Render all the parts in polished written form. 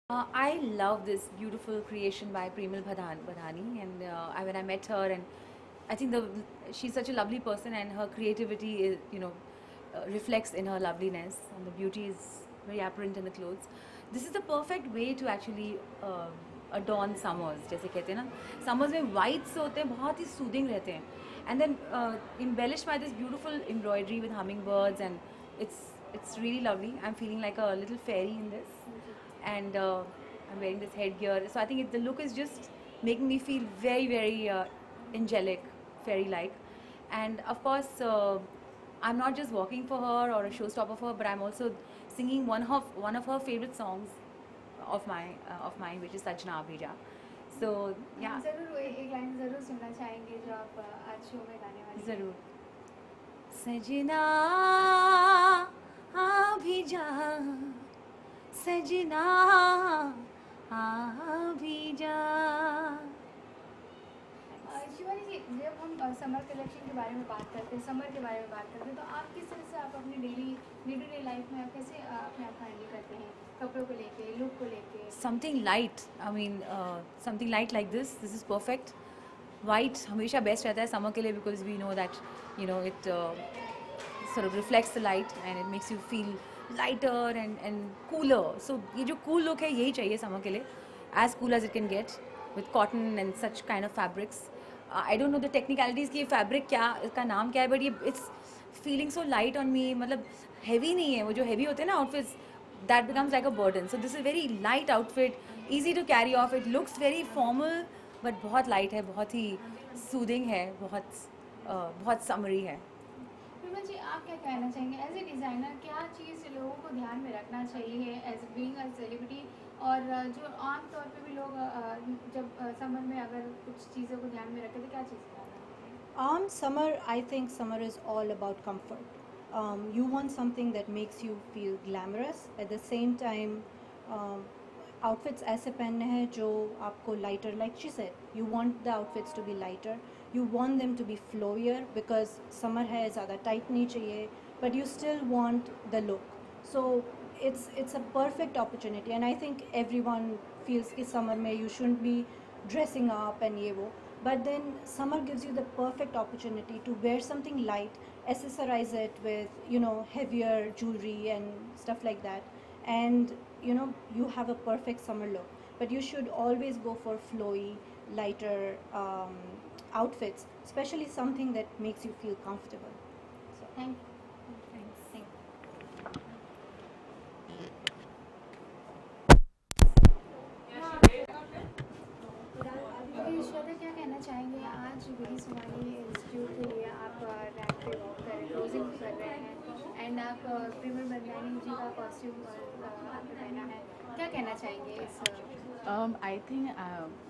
I love this beautiful creation by Premal Badhani, and when I met her, and I think she's such a lovely person, and her creativity is, reflects in her loveliness, and the beauty is very apparent in the clothes. This is the perfect way to actually adorn summers, जैसे कहते हैं ना, summers में whites होते हैं, बहुत ही soothing रहते हैं, and then embellished by this beautiful embroidery with hummingbirds, and it's really lovely. I'm feeling like a little fairy in this, and I'm wearing this headgear. So I think the look is just making me feel very, very angelic, fairy-like. And of course, I'm not just walking for her or a showstopper for her, but I'm also singing one of her favorite songs of mine, which is Sajna Abhija. So yeah. जरूर एक line जरूर सुनना चाहेंगे जो आप आज show में गाने वाले हैं। जरूर। सजना आभिजा, सजना आभिजा। शिवानी जी, जब हम समर कलेक्शन के बारे में बात करते हैं, समर के बारे में बात करते हैं, तो आप किस तरह से आप अपनी डे टू डे लाइफ में आप कैसे अपने आप को हैंडल करते हैं, कपड़ों को लेके, लुक को लेके? Something light, I mean something light like this is perfect. White हमेशा बेस्ट रहता है समर के लिए, because we know that it sort of reflects the light and it makes you feel lighter and cooler. So ये जो cool look है यही चाहिए समर के लिए, as cool as it can get with cotton and such kind of fabrics. I don't know the technicalities कि fabric क्या, इसका नाम क्या है, but ये it's feeling so light on me. मतलब heavy नहीं है, वो जो heavy होते हैं ना outfits, that becomes like a burden. So this is very light outfit, easy to carry off. It looks very formal, but बहुत light है, बहुत ही soothing है, बहुत summery है. विमल जी, आप क्या कहना चाहेंगे एज ए डिज़ाइनर, क्या चीज़ लोगों को ध्यान में रखना चाहिए एज बीइंग अ सेलिब्रिटी, और जो आम तौर पे भी लोग जब समर में अगर कुछ चीज़ों को ध्यान में रखें तो क्या चीज़ ध्यान रखें? Summer, I think summer is all about comfort. You want something that makes you feel glamorous. At the same time, outfits ऐसे पहनने हैं जो आपको lighter, like she said, you want the outfits to be lighter. You want them to be flowier because summer है, ज़्यादा tight नहीं चाहिए, but you still want the look. So it's a perfect opportunity, and I think everyone feels कि summer में you shouldn't be dressing up and ये वो. But then summer gives you the perfect opportunity to wear something light, accessorize it with heavier jewelry and stuff like that, and you have a perfect summer look. But you should always go for flowy, lighter outfits, especially something that makes you feel comfortable. So thank you. Shweta, क्या कहना चाहेंगे, आज VD Sumani institute के लिए आप ramp पे walk कर रहे हैं, क्लोजिंग कर रहे हैं, एंड आप प्रेमल बदलानी जी का कॉस्ट्यूम आपने पहना है, क्या कहना चाहेंगे इस? I think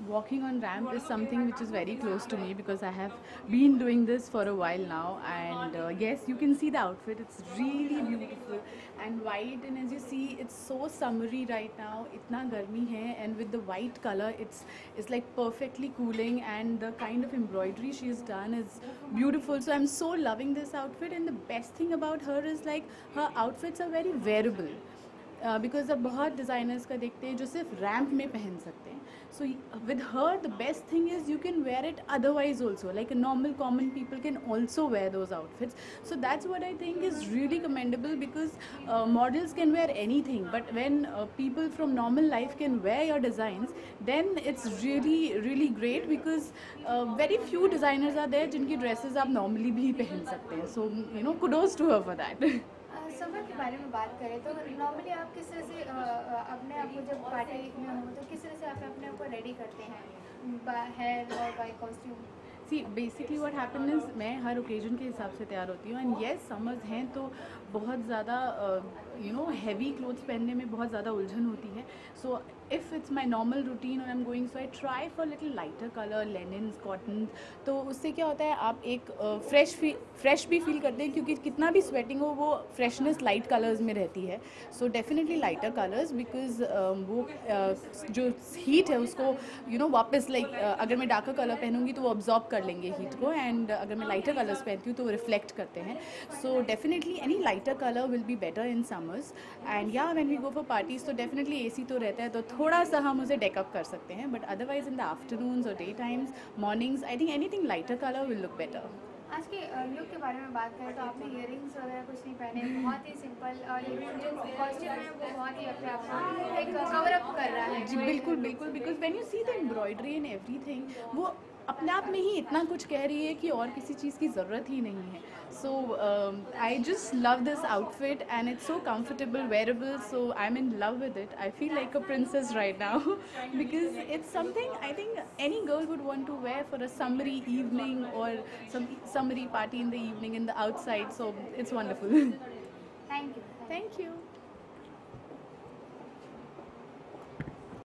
walking on ramp is something which is very close to me because I have been doing this for a while now, and yes, you can see the outfit, it's really beautiful and white, and as you see it's so summery right now, itna garmi hai, and with the white color it's like perfectly cooling, and the kind of embroidery she's done is beautiful. So I'm so loving this outfit, and the best thing about her is like her outfits are very wearable. Because अब बहुत designers का देखते हैं जो सिर्फ ramp में पहन सकते हैं. So with her the best thing is you can wear it otherwise also, like normal common people can also wear those outfits. So that's what I think is really commendable, because models can wear any thing, but when people from normal life can wear your designs, then it's really great, because very few designers are there जिनकी dresses आप normally भी पहन सकते हैं. So kudos to her for that. Summer के बारे में बात करें तो नॉर्मली आप किस तरह से अपने आप को जब पार्टी में हो तो किस तरह से आप अपने आप को रेडी करते हैं, हेयर और by costume? See basically what happen is, मैं हर ओकेजन के हिसाब से तैयार होती हूँ, एंड येस समर्स हैं तो बहुत ज़्यादा हैवी क्लोथ्स पहनने में बहुत ज़्यादा उलझन होती है. So if it's my normal routine और I am going, so I try for little lighter colour, linens, cotton. तो उससे क्या होता है, आप एक फ्रेश भी फील करते हैं, क्योंकि कितना भी स्वेटिंग हो वो फ्रेशनेस लाइट कलर्स में रहती है. So definitely lighter colours, because वो जो हीट है उसको वापस लाइक अगर मैं डार्कर कलर पहनूंगी तो वो ऑब्जॉर्ब कर लेंगे हीट को, एंड अगर मैं लाइटर कलर्स पहनती हूँ तो वो रिफ्लेक्ट करते हैं. So definitely any lighter colour will be better in summer. summers. And yeah, when we go for parties, so definitely AC तो रहता है, तो थोड़ा सा हम उसे deck up कर सकते हैं. But otherwise in the afternoons or daytimes, mornings, I think anything lighter color will look better. आज के लुक के बारे में बात करें तो आपने इयरिंग्स वगैरह कुछ नहीं पहने, बहुत ही सिंपल, और ये जो कॉस्ट्यूम है वो बहुत ही अपने आप को एक कवर अप कर रहा है. जी बिल्कुल बिल्कुल, because when you see the embroidery and everything, वो अपने आप में ही इतना कुछ कह रही है कि और किसी चीज़ की ज़रूरत ही नहीं है. So I just love this outfit and it's so comfortable, wearable, so I am in love with it. I feel like a princess right now because it's something I think any girl would want to wear for a summery evening or some summery party in the evening in the outside. So it's wonderful. Thank you. Thank you.